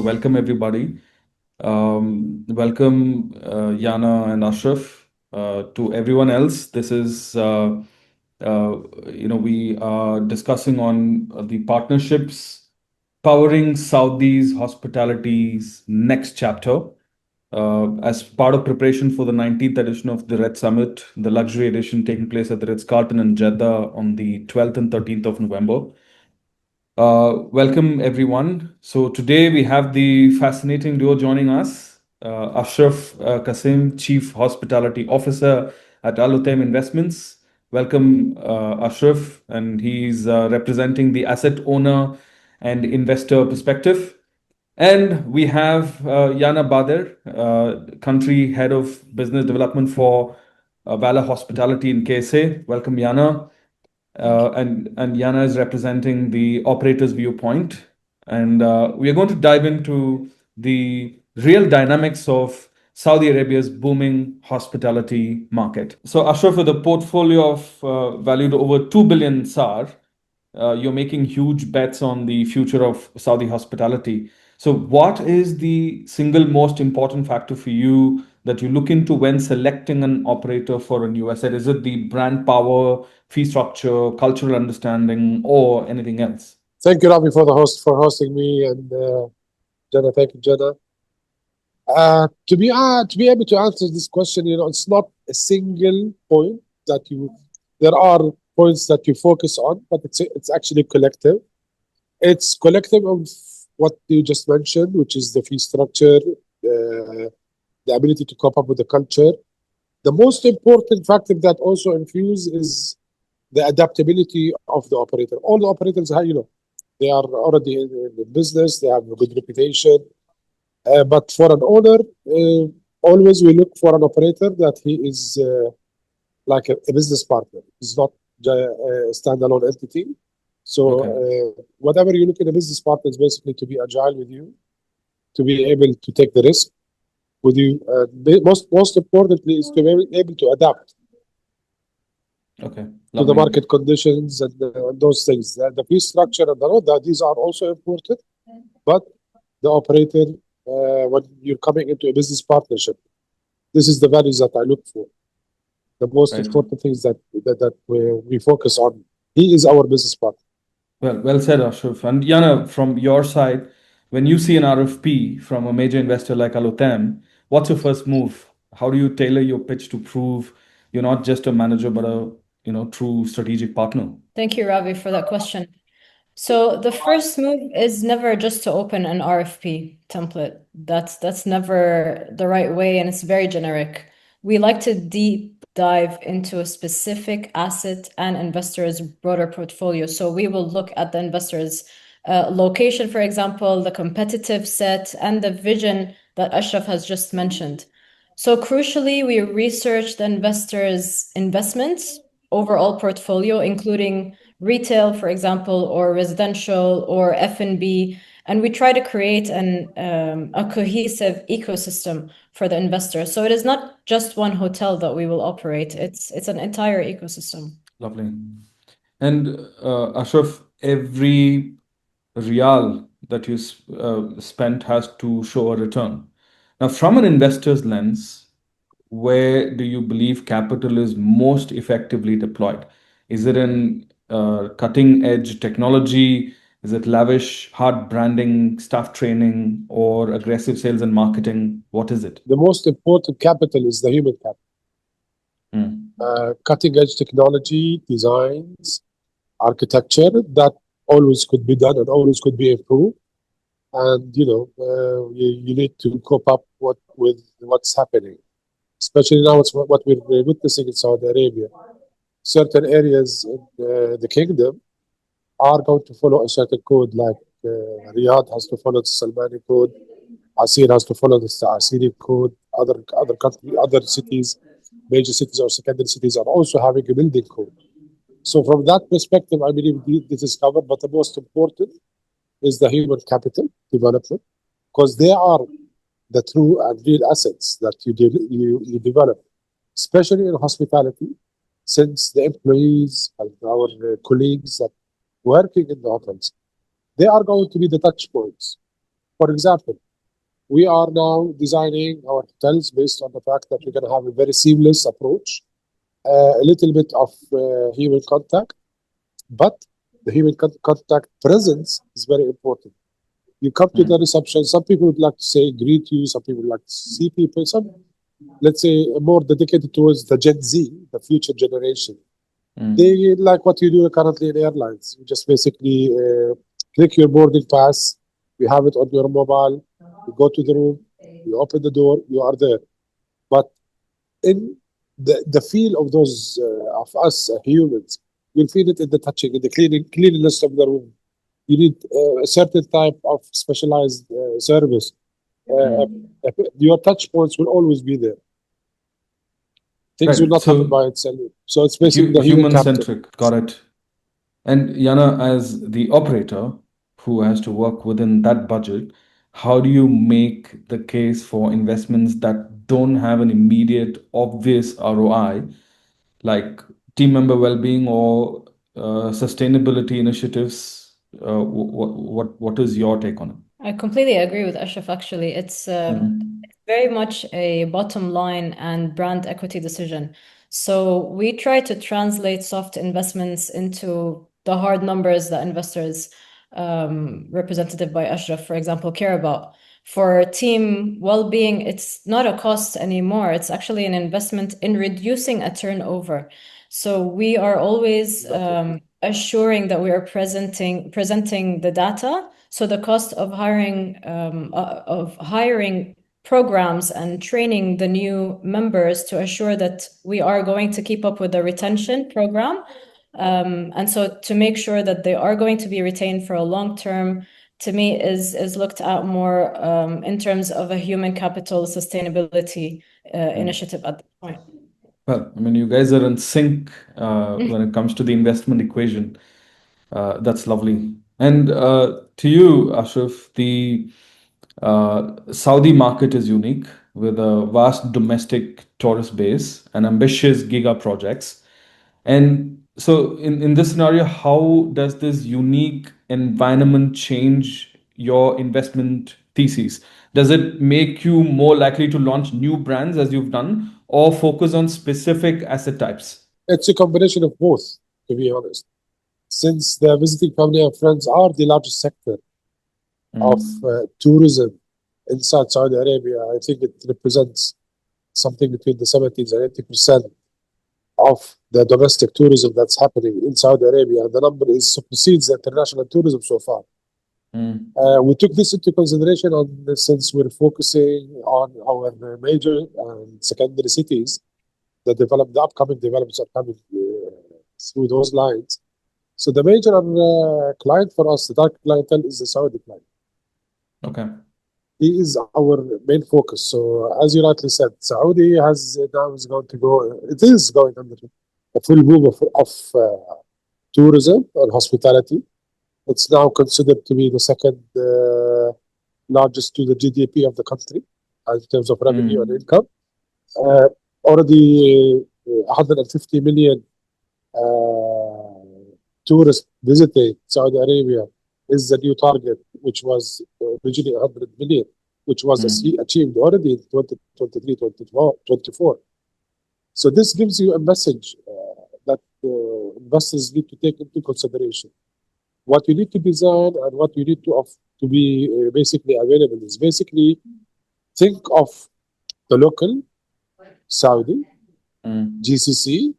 So welcome everybody. Welcome Jana and Ashraf. To everyone else, this is we are discussing on the partnerships powering Saudi's hospitality's next chapter. As part of preparation for the 19th edition of the Red Summit, the luxury edition taking place at the Ritz-Carlton in Jeddah on the 12th and 13th of November. Welcome everyone. So today we have the fascinating duo joining us. Ashraf Qasem, Chief Hospitality Officer at Othaim Investments. Welcome Ashraf, and he's representing the asset owner and investor perspective. And we have Jana Bader, Country Head of Business Development for Valor Hospitality in KSA. Welcome Jana. And Jana is representing the operator's viewpoint. And we are going to dive into the real dynamics of Saudi Arabia's booming hospitality market. So Ashraf, with a portfolio of valued over 2 billion SAR, you're making huge bets on the future of Saudi hospitality. So what is the single most important factor for you that you look into when selecting an operator for a new asset? Is it the brand power, fee structure, cultural understanding, or anything else? Thank you, Ravi, for hosting me, and Jana, thank you, Jana. To be able to answer this question, it's not a single point that there are points that you focus on, but it's actually collective. It's collective of what you just mentioned, which is the fee structure, the ability to cope up with the culture. The most important factor that also infuse is the adaptability of the operator. All the operators, they are already in the business, they have a good reputation. But for an owner, always we look for an operator that he is like a business partner. He's not a standalone entity. So whatever you look at a business partner is basically to be agile with you, to be able to take the risk with you. Most importantly is to be able to adapt to the market conditions and those things. The fee structure and the road, these are also important. But the operator, when you're coming into a business partnership, this is the values that I look for. The most important things that we focus on. He is our business partner. Well said, Ashraf. And Jana, from your side, when you see an RFP from a major investor like Othaim, what's your first move? How do you tailor your pitch to prove you're not just a manager, but a true strategic partner? Thank you, Ravi, for that question. So the first move is never just to open an RFP template. That's never the right way, and it's very generic. We like to deep dive into a specific asset and investor's broader portfolio. So we will look at the investor's location, for example, the competitive set, and the vision that Ashraf has just mentioned. So crucially, we research the investor's investments, overall portfolio, including retail, for example, or residential or F&B, and we try to create a cohesive ecosystem for the investor. So it is not just one hotel that we will operate. It's an entire ecosystem. Lovely. And Ashraf, every rial that you spent has to show a return. Now, from an investor's lens, where do you believe capital is most effectively deployed? Is it in cutting edge technology? Is it lavish, hard branding, staff training, or aggressive sales and marketing? What is it? The most important capital is the human capital. Cutting edge technology, designs, architecture, that always could be done and always could be improved. And you need to cope up with what's happening, especially now it's what we're witnessing in Saudi Arabia. Certain areas in the kingdom are going to follow a certain code, like Riyadh has to follow the Salmani code, Asir has to follow the Asiri code, other countries, other cities, major cities or secondary cities are also having a building code. So from that perspective, I believe this is covered, but the most important is the human capital development, because they are the true and real assets that you develop, especially in hospitality, since the employees and our colleagues that working in the hotels, they are going to be the touch points For example, we are now designing our hotels based on the fact that we're going to have a very seamless approach, a little bit of human contact, but the human contact presence is very important. You come to the reception, some people would like to say greet you, some people would like to see people, some, let's say, more dedicated towards the Gen Z, the future generation. They like what you do currently in airlines. You just basically click your boarding pass, you have it on your mobile, you go to the room, you open the door, you are there. But in the feel of those of us humans, you'll feel it in the touching, in the cleanliness of the room. You need a certain type of specialized service. Your touch points will always be there. Things will not happen by itself. So it's basically the human-centric. Got it. And Jana, as the operator who has to work within that budget, how do you make the case for investments that don't have an immediate, obvious ROI, like team member well-being or sustainability initiatives? What is your take on it? I completely agree with Ashraf, actually. It's very much a bottom line and brand equity decision. So we try to translate soft investments into the hard numbers that investors, represented by Ashraf, for example, care about. For team well-being, it's not a cost anymore. It's actually an investment in reducing a turnover. So we are always assuring that we are presenting the data. So the cost of hiring programs and training the new members to assure that we are going to keep up with the retention program. And so to make sure that they are going to be retained for a long term, to me, is looked at more in terms of a human capital sustainability initiative at this point. Well, I mean, you guys are in sync when it comes to the investment equation. That's lovely. And to you, Ashraf, the Saudi market is unique with a vast domestic tourist base and ambitious giga projects. And so, in this scenario, how does this unique environment change your investment thesis? Does it make you more likely to launch new brands as you've done, or focus on specific asset types? It's a combination of both, to be honest. Since the visiting family and friends are the largest sector of tourism inside Saudi Arabia, I think it represents something between the 70s and 80% of the domestic tourism that's happening in Saudi Arabia. And the number supersedes the international tourism so far. We took this into consideration since we're focusing on our major and secondary cities. The upcoming developments are coming through those lines. So the major client for us, the target clientele, is the Saudi client. Okay. He is our main focus. So as you rightly said, Saudi is going under a full boom of tourism and hospitality. It's now considered to be the second largest to the GDP of the country in terms of revenue and income. Already 150 million tourists visiting Saudi Arabia is the new target, which was originally 100 million, which was achieved already in 2023, 2024. So this gives you a message that investors need to take into consideration. What you need to design and what you need to be basically available is basically think of the local Saudi, GCC,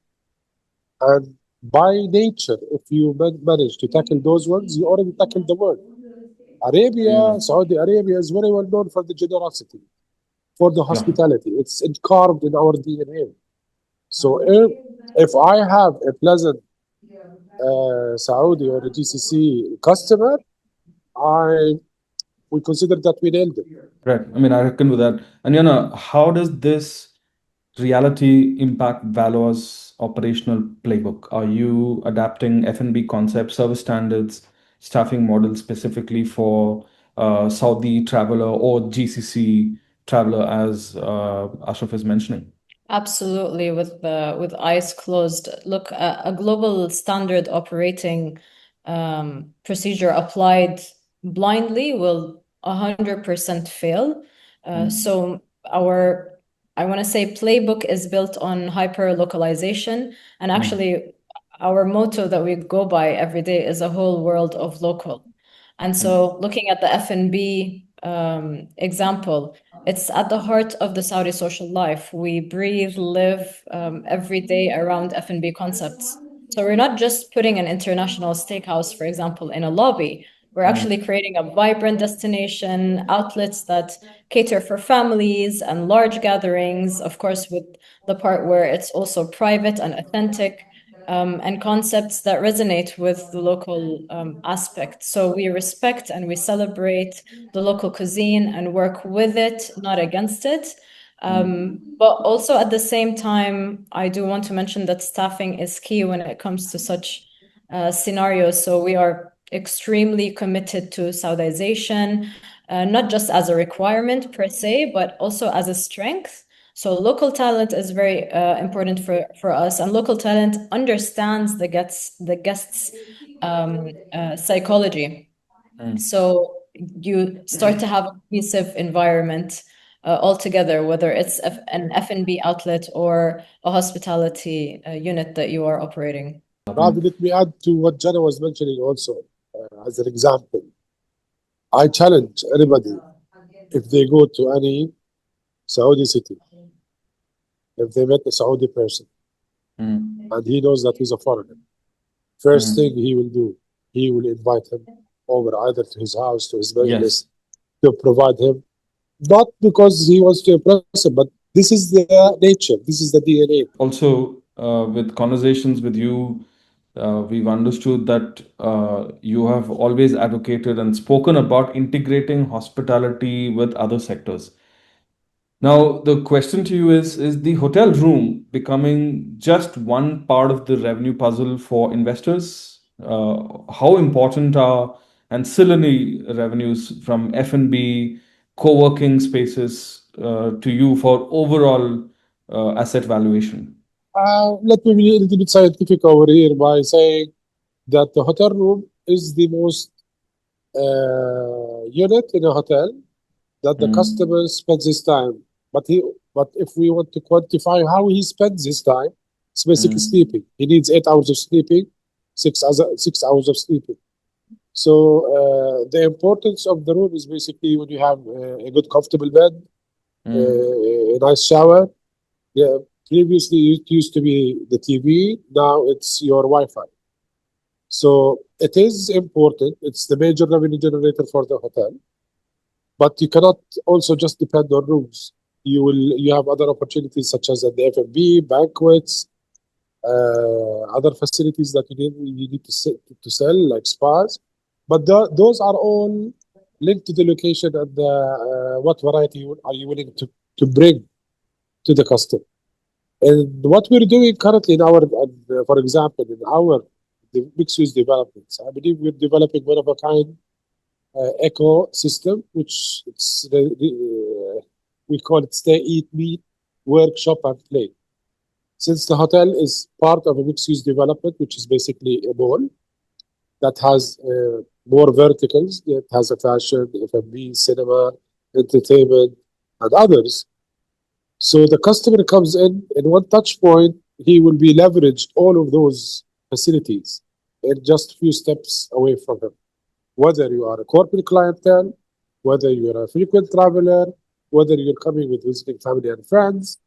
and by nature, if you manage to tackle those ones, you already tackled the world. Saudi Arabia is very well known for the generosity, for the hospitality. It's carved in our DNA. So if I have a pleasant Saudi or a GCC customer, we consider that we nailed it. Right. I mean, I reckon with that. And Jana, how does this reality impact Valor's operational playbook? Are you adapting F&B concepts, service standards, staffing models specifically for Saudi traveler or GCC traveler, as Ashraf is mentioning? Absolutely, with eyes closed. Look, a global standard operating procedure applied blindly will 100% fail. So I want to say playbook is built on hyper localization, and actually our motto that we go by every day is a whole world of local. And so looking at the F&B example, it's at the heart of the Saudi social life. We breathe, live every day around F&B concepts. So we're not just putting an international steakhouse, for example, in a lobby. We're actually creating a vibrant destination, outlets that cater for families and large gatherings, of course, with the part where it's also private and authentic, and concepts that resonate with the local aspect. So we respect and we celebrate the local cuisine and work with it, not against it. But also at the same time, I do want to mention that staffing is key when it comes to such scenarios. So we are extremely committed to Saudization, not just as a requirement per se, but also as a strength. So local talent is very important for us, and local talent understands the guests' psychology. So you start to have a cohesive environment altogether, whether it's an F&B outlet or a hospitality unit that you are operating. Ravi, let me add to what Jana was mentioning also as an example. I challenge anybody, if they go to any Saudi city, if they met a Saudi person and he knows that he's a foreigner, first thing he will do, he will invite him over either to his house, to his business, to provide him, not because he wants to impress him, but this is their nature, this is the DNA. Also, with conversations with you, we've understood that you have always advocated and spoken about integrating hospitality with other sectors. Now, the question to you is the hotel room becoming just one part of the revenue puzzle for investors? How important are ancillary revenues from F&B, co-working spaces to you for overall asset valuation? Let me be a little bit scientific over here by saying that the hotel room is the most unit in a hotel that the customer spends his time. But if we want to quantify how he spends his time, it's basically sleeping. He needs 8 hours of sleeping, 6 hours of sleeping. So the importance of the room is basically when you have a good comfortable bed, a nice shower. Yeah, previously it used to be the TV, now it's your Wi-Fi. So it is important. It's the major revenue generator for the hotel. But you cannot also just depend on rooms. You have other opportunities such as at the F&B, banquets, other facilities that you need to sell, like spas. But those are all linked to the location and what variety are you willing to bring to the customer. And what we're doing currently in our, for example, in our mixed-use developments, I believe we're developing one of a kind ecosystem, which we call it stay, eat, meet, work, shop, and play. Since the hotel is part of a mixed-use development, which is basically a mall that has more verticals, it has a fashion, F&B, cinema, entertainment, and others. So the customer comes in one touch point, he will be leveraged all of those facilities in just a few steps away from him. Whether you are a corporate clientele, whether you're a frequent traveler, whether you're coming with visiting family and friends,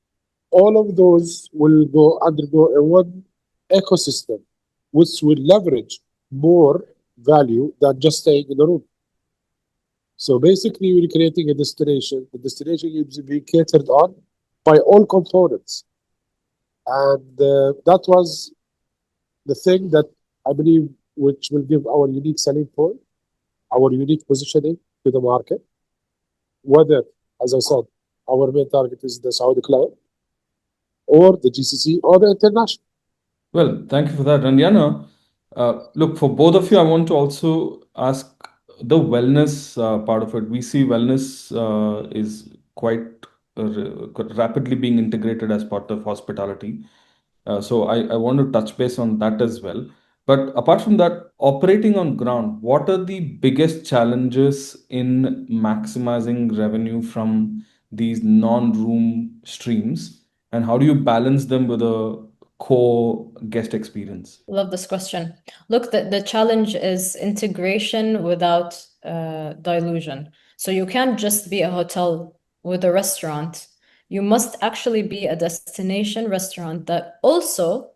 all of those will undergo a one ecosystem, which will leverage more value than just staying in the room. So basically, we're creating a destination. The destination is being catered on by all components. And that was the thing that I believe which will give our unique selling point, our unique positioning to the market. Whether, as I said, our main target is the Saudi client or the GCC or the international. Well, thank you for that. And Jana, look, for both of you, I want to also ask the wellness part of it. We see wellness is quite rapidly being integrated as part of hospitality. So I want to touch base on that as well. But apart from that, operating on ground, what are the biggest challenges in maximizing revenue from these non-room streams? And how do you balance them with a core guest experience? Love this question. Look, the challenge is integration without dilution. So you can't just be a hotel with a restaurant. You must actually be a destination restaurant that also,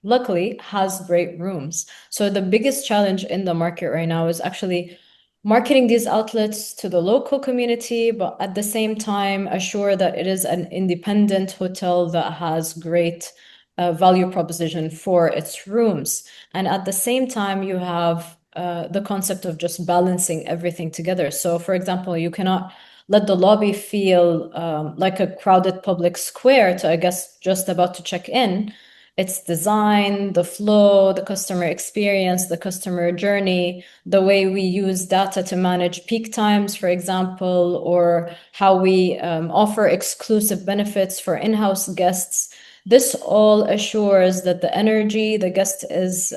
luckily, has great rooms. So the biggest challenge in the market right now is actually marketing these outlets to the local community, but at the same time, assure that it is an independent hotel that has great value proposition for its rooms. And at the same time, you have the concept of just balancing everything together. So, for example, you cannot let the lobby feel like a crowded public square to a guest just about to check in. Its design, the flow, the customer experience, the customer journey, the way we use data to manage peak times, for example, or how we offer exclusive benefits for in-house guests. This all assures that the energy the guest is,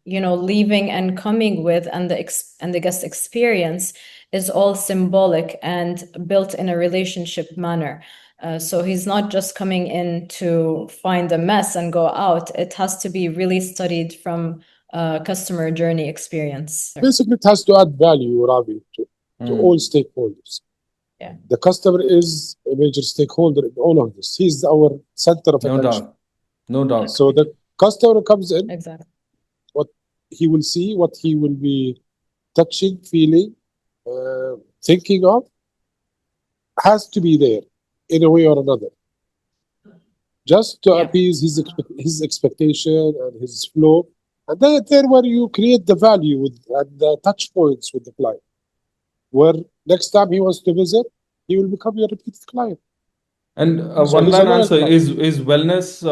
leaving and coming with, and the guest experience is all symbolic and built in a relationship manner. So he's not just coming in to find a mess and go out. It has to be really studied from customer journey experience. Basically, it has to add value, Ravi, to all stakeholders. Yeah. The customer is a major stakeholder in all of this. He's our center of attention. No doubt. So the customer comes in, Exactly. what he will see, what he will be touching, feeling, thinking of, has to be there in a way or another, just to appease his expectation and his flow. And then there where you create the value with and the touch points with the client, where next time he wants to visit, he will become your repeated client. And one line answer, is wellness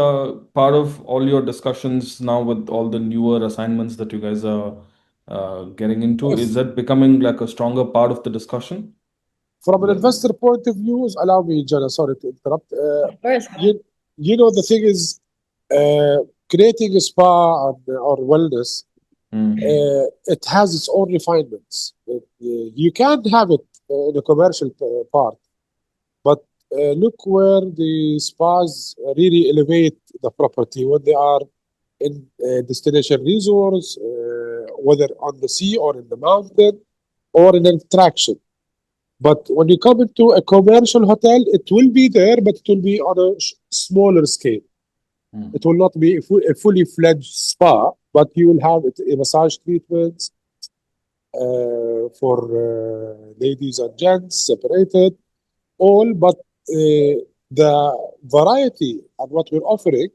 part of all your discussions now with all the newer assignments that you guys are getting into? Is that becoming like a stronger part of the discussion? From an investor point of view, allow me, Jana, sorry to interrupt. Of course. The thing is, creating a spa or wellness, it has its own refinements. You can't have it in a commercial part, but look where the spas really elevate the property when they are in destination resorts, whether on the sea or in the mountain or in an attraction. But when you come into a commercial hotel, it will be there, but it will be on a smaller scale. It will not be a fully fledged spa, but you will have a massage treatments for ladies and gents separated, all. But the variety and what we're offering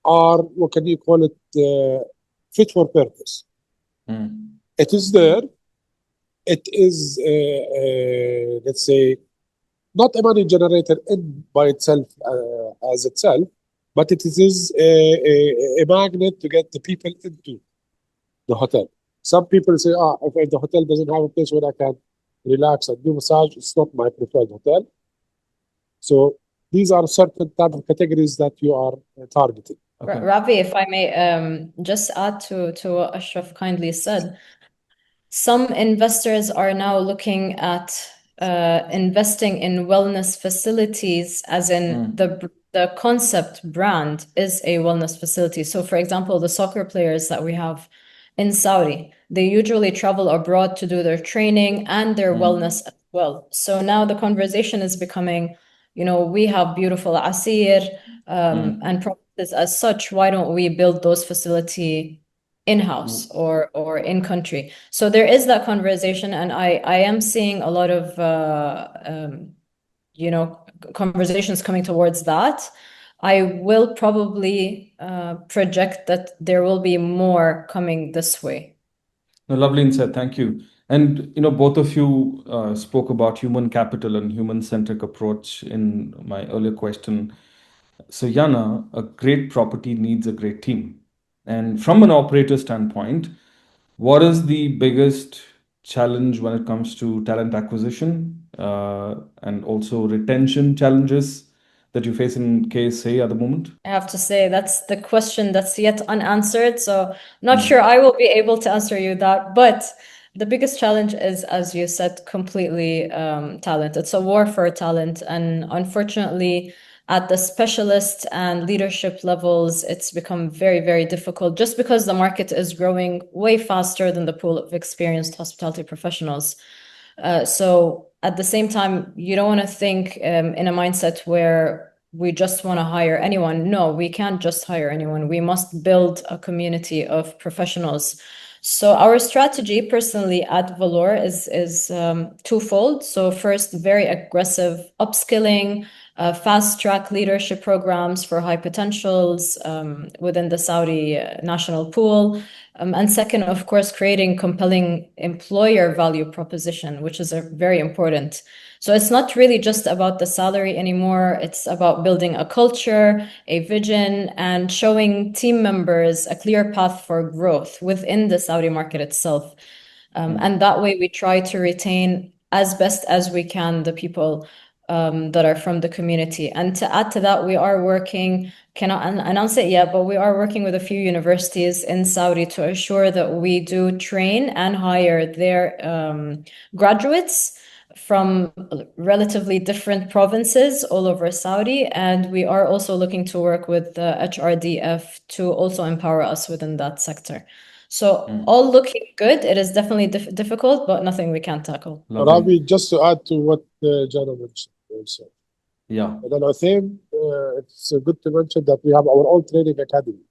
are, what can you call it, fit for purpose. It is there. It is, let's say, not a money generator by itself as itself, but it is a magnet to get the people into the hotel. Some people say, if the hotel doesn't have a place where I can relax and do massage, it's not my preferred hotel. So these are certain type of categories that you are targeting. Okay. Ravi, if I may just add to what Ashraf kindly said, some investors are now looking at investing in wellness facilities, as in the concept brand is a wellness facility. So, for example, the soccer players that we have in Saudi, they usually travel abroad to do their training and their wellness as well. So now the conversation is becoming, we have beautiful asir and properties as such. Why don't we build those facilities in-house or in country? So there is that conversation, and I am seeing a lot of conversations coming towards that. I will probably project that there will be more coming this way. Lovely insight, thank you. And both of you spoke about human capital and human-centric approach in my earlier question. So Jana, a great property needs a great team. And from an operator standpoint, what is the biggest challenge when it comes to talent acquisition and also retention challenges that you face in KSA at the moment? I have to say that's the question that's yet unanswered. So I'm not sure I will be able to answer you that. But the biggest challenge is, as you said, completely talent. It's a war for talent. And unfortunately, at the specialist and leadership levels, it's become very, very difficult just because the market is growing way faster than the pool of experienced hospitality professionals. So at the same time, you don't want to think in a mindset where we just want to hire anyone. No, we can't just hire anyone. We must build a community of professionals. So our strategy personally at Valor is twofold. So first, very aggressive upskilling, fast track leadership programs for high potentials within the Saudi national pool. And second, of course, creating compelling employer value proposition, which is very important. So it's not really just about the salary anymore. It's about building a culture, a vision, and showing team members a clear path for growth within the Saudi market itself. And that way we try to retain as best as we can the people that are from the community. And to add to that, we are working, cannot announce it yet, but we are working with a few universities in Saudi to assure that we do train and hire their graduates from relatively different provinces all over Saudi. And we are also looking to work with the HRDF to also empower us within that sector. So all looking good. It is definitely difficult, but nothing we can't tackle. Ravi, just to add to what Jana mentioned also. Yeah. And then I think it's good to mention that we have our own training academy.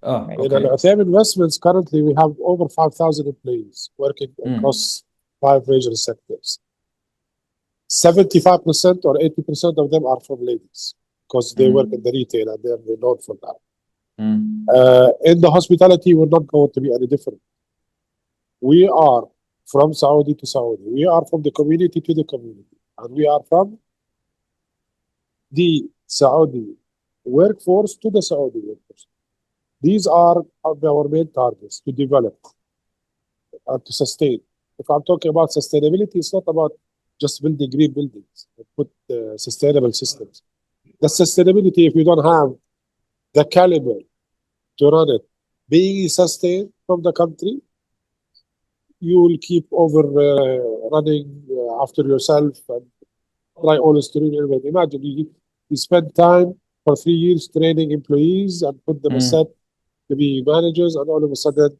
In Othaim Investments, currently we have over 5,000 employees working across 5 major sectors. 75% or 80% of them are from ladies because they work in the retail and they're known for that. In the hospitality, we're not going to be any different. We are from Saudi to Saudi. We are from the community to the community. And we are from the Saudi workforce to the Saudi workforce. These are our main targets to develop and to sustain. If I'm talking about sustainability, it's not about just building green buildings, put sustainable systems. The sustainability, if you don't have the caliber to run it, being sustained from the country, you will keep over running after yourself and try always to renew. Imagine you spend time for 3 years training employees and put them aside to be managers, and all of a sudden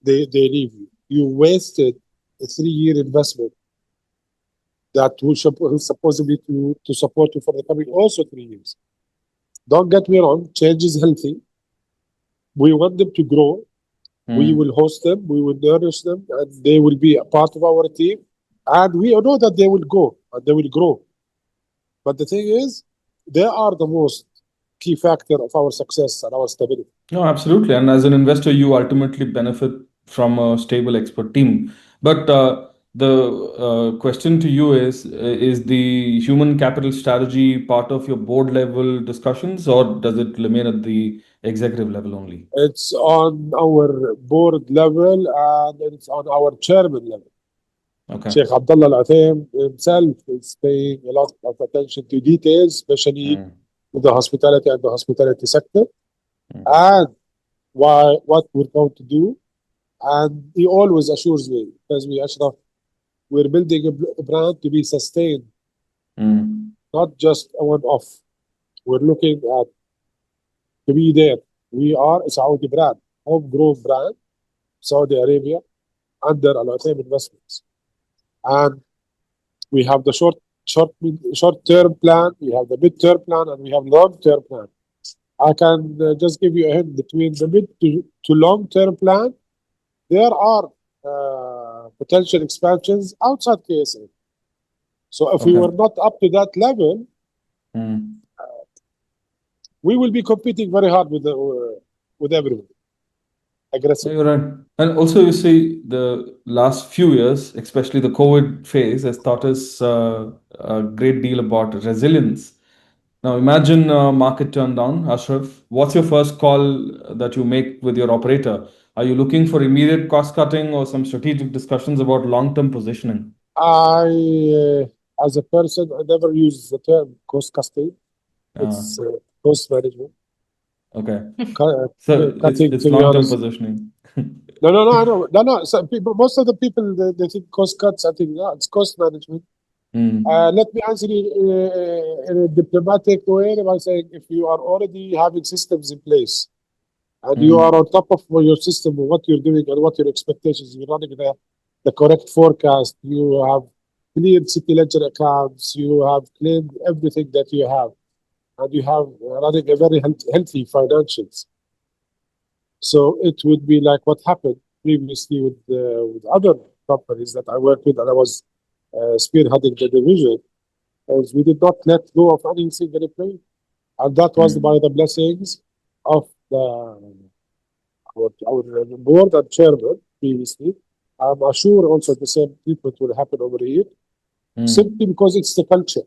they leave you. You wasted a 3-year investment that will supposedly to support you for the coming also 3 years. Don't get me wrong, change is healthy. We want them to grow. We will host them, we will nourish them, and they will be a part of our team. And we know that they will go and they will grow. But the thing is, they are the most key factor of our success and our stability. No, absolutely. And as an investor, you ultimately benefit from a stable expert team. But the question to you is the human capital strategy part of your board level discussions, or does it remain at the executive level only? It's on our board level and it's on our chairman level. Sheikh Abdullah Al-Othaim himself is paying a lot of attention to details, especially with the hospitality and the hospitality sector, and what we're going to do. And he always assures me, tells me, Ashraf, we're building a brand to be sustained, not just a one-off. We're looking at to be there. We are a Saudi brand, homegrown brand, Saudi Arabia, under Al-Othaim Investments. And we have the short-term plan, we have the mid-term plan, and we have long-term plan. I can just give you a hint. Between the mid to long-term plan, there are potential expansions outside KSA. So if we were not up to that level, we will be competing very hard with everyone. Aggressive. You're right. And also, you see, the last few years, especially the COVID phase, has taught us a great deal about resilience. Now, imagine a market turn down, Ashraf. What's your first call that you make with your operator? Are you looking for immediate cost cutting or some strategic discussions about long-term positioning? I as a person, I never use the term cost cutting. It's cost management. Okay. So cutting, it's to be long-term honest. positioning. No. Some people, most of the people, they think cost cuts. I think no, it's cost management. Let me answer you in a diplomatic way by saying, if you are already having systems in place and you are on top of your system, what you're doing and what your expectations, you're running the correct forecast, you have cleared city ledger accounts, you have claimed everything that you have, and you have running a very healthy financials. So it would be like what happened previously with other companies that I worked with, and I was spearheading the division, as we did not let go of any single employee. And that was by the blessings of our board and chairman previously. I'm sure also the same treatment will happen over here, simply because it's the culture.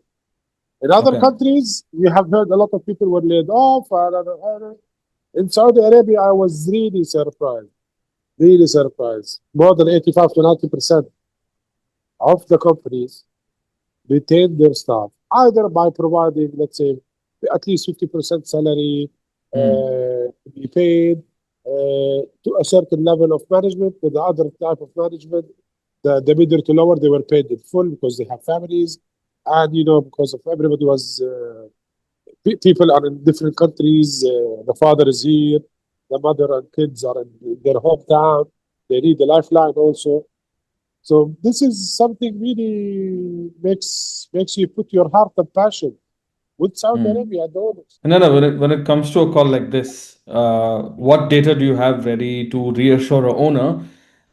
In other countries, we have heard a lot of people were laid off. In Saudi Arabia, I was really surprised. More than 85 to 90% of the companies retain their staff, either by providing, let's say, at least 50% salary to be paid to a certain level of management. With the other type of management, the middle to lower, they were paid in full because they have families, and because of everybody was people are in different countries. The father is here, the mother and kids are in their hometown. They need a lifeline also. So this is something really makes you put your heart and passion with Saudi Arabia and others. No. When it comes to a call like this, what data do you have ready to reassure a owner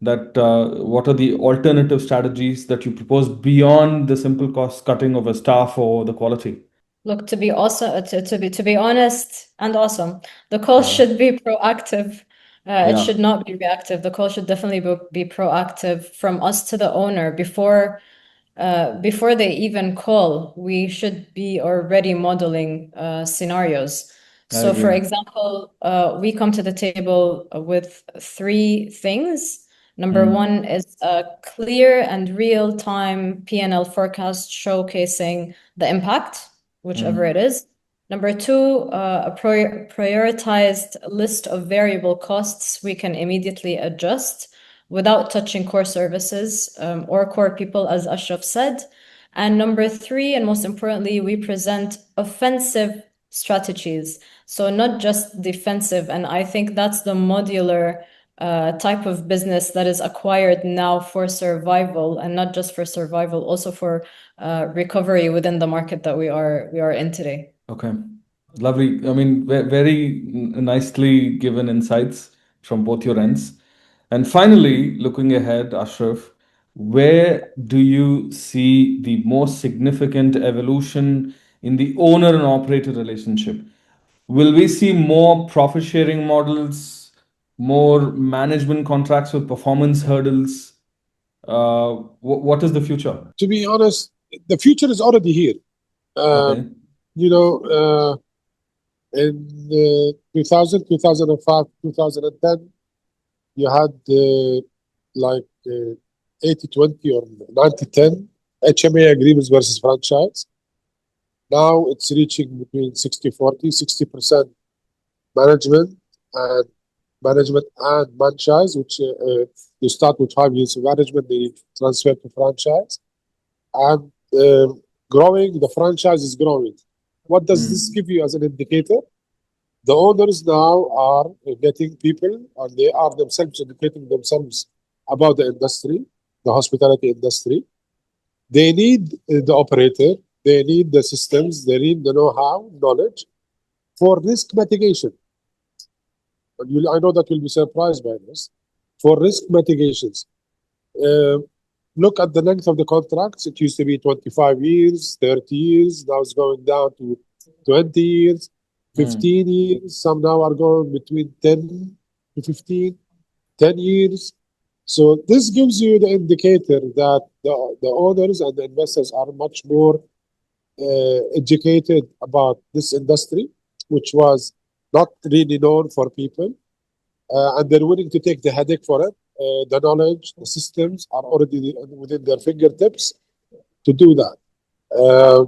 that what are the alternative strategies that you propose beyond the simple cost cutting of a staff or the quality? Look, to be honest and awesome, the call should be proactive. It should not be reactive. The call should definitely be proactive from us to the owner before they even call. We should be already modeling scenarios. So, for example, we come to the table with 3 things. Number 1 is a clear and real-time P&L forecast showcasing the impact, whichever it is. Number 2, a prioritized list of variable costs we can immediately adjust without touching core services or core people, as Ashraf said. And number 3, and most importantly, we present offensive strategies. So not just defensive. And I think that's the modular type of business that is acquired now for survival, and not just for survival, also for recovery within the market that we are in today. Okay, lovely. I mean, very nicely given insights from both your ends. And finally, looking ahead, Ashraf, where do you see the most significant evolution in the owner and operator relationship? Will we see more profit sharing models, more management contracts with performance hurdles? What is the future? To be honest, the future is already here. In 2000, 2005, 2010, you had like 80-20 or 90-10 HMA agreements versus franchise. Now it's reaching between 60-40, 60% management and franchise, which you start with 5 years of management, they transfer to franchise. And the franchise is growing. What does this give you as an indicator? The owners now are getting people, and they are themselves educating themselves about the industry, the hospitality industry. They need the operator, they need the systems, they need the know-how, knowledge for risk mitigation. And I know that you'll be surprised by this. For risk mitigations, look at the length of the contracts. It used to be 25 years, 30 years. Now it's going down to 20 years, 15 years. Some now are going between 10 to 15, 10 years. So this gives you the indicator that the owners and the investors are much more educated about this industry, which was not really known for people. And they're willing to take the headache for it. The knowledge, the systems are already within their fingertips to do that. Uh,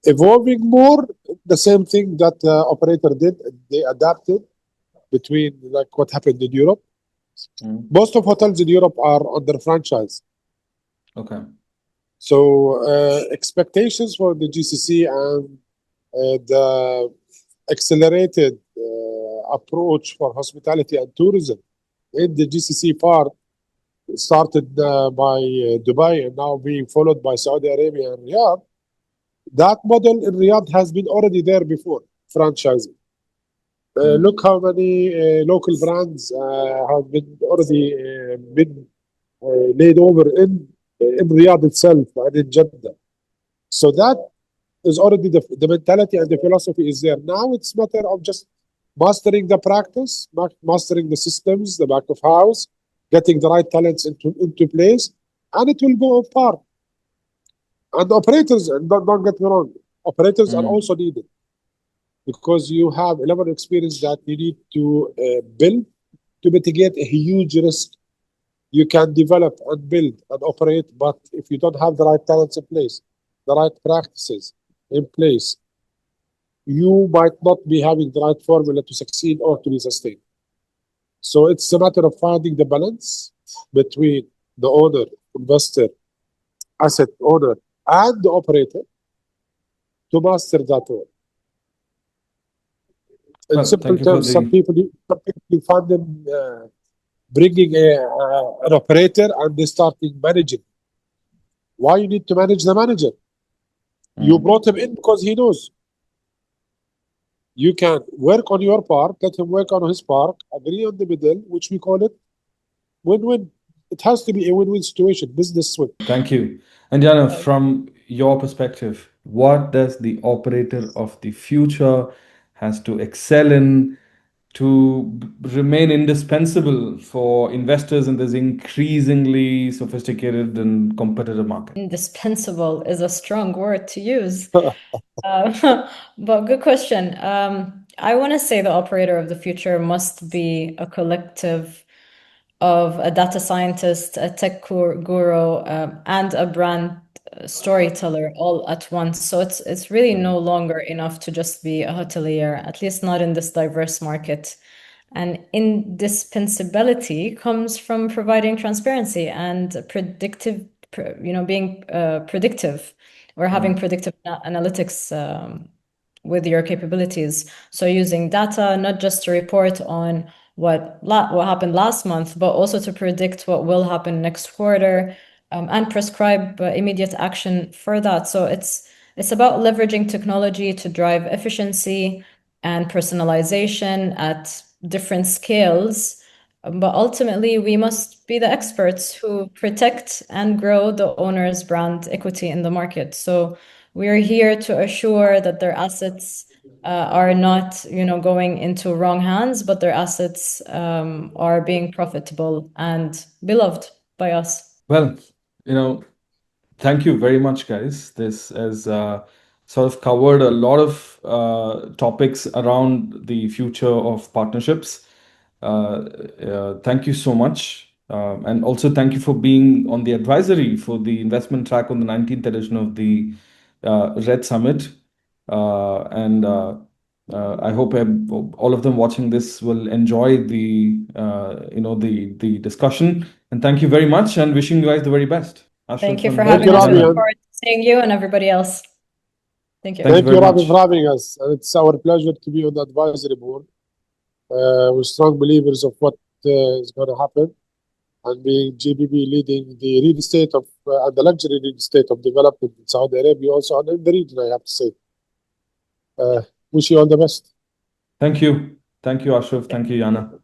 Evolving more, the same thing that operator did. They adapted between like what happened in Europe. Most of hotels in Europe are under franchise. Okay. So expectations for the GCC and the accelerated approach for hospitality and tourism in the GCC part started by Dubai and now being followed by Saudi Arabia and Riyadh. That model in Riyadh has been already there before, franchising. Look how many local brands have been already been laid over in Riyadh itself and in Jeddah. So that is already the mentality and the philosophy is there. Now it's a matter of just mastering the practice, mastering the systems, the back of house, getting the right talents into place, and it will go apart. And operators, don't get me wrong, operators are also needed because you have a level of experience that you need to build to mitigate a huge risk. You can develop and build and operate, but if you don't have the right talents in place, the right practices in place, you might not be having the right formula to succeed or to be sustained. So it's a matter of finding the balance between the owner, investor, asset owner, and the operator to master that role. In simple terms, some people you find them bringing an operator and they starting managing. Why you need to manage the manager? You brought him in because he knows. You can work on your part, let him work on his part, agree on the middle, which we call it win-win. It has to be a win-win situation, business win. Thank you. And Jana, from your perspective, what does the operator of the future has to excel in to remain indispensable for investors in this increasingly sophisticated and competitive market? Indispensable is a strong word to use. But good question. I want to say the operator of the future must be a collective of a data scientist, a tech guru, and a brand storyteller all at once. So it's really no longer enough to just be a hotelier, at least not in this diverse market. And indispensability comes from providing transparency and predictive, being predictive or having predictive analytics with your capabilities. So using data, not just to report on what happened last month, but also to predict what will happen next quarter and prescribe immediate action for that. So it's about leveraging technology to drive efficiency and personalization at different scales. But ultimately, we must be the experts who protect and grow the owner's brand equity in the market. So we are here to assure that their assets are not, going into wrong hands, but their assets are being profitable and beloved by us. Well, thank you very much, guys. This has sort of covered a lot of topics around the future of partnerships. Thank you so much. And also thank you for being on the advisory for the investment track on the 19th edition of the Red Summit. And I hope all of them watching this will enjoy the discussion. And thank you very much and wishing you guys the very best. Thank you for having us. Ravi. Look forward to seeing you and everybody else. Thank you. Thank you, Ravi, for having us. And it's our pleasure to be on the advisory board. We're strong believers of what is going to happen. And being GBB leading the real estate of and the luxury real estate of development in Saudi Arabia, also and in the region, I have to say. Wish you all the best. Thank you. Thank you, Ashraf. Thank you, Jana.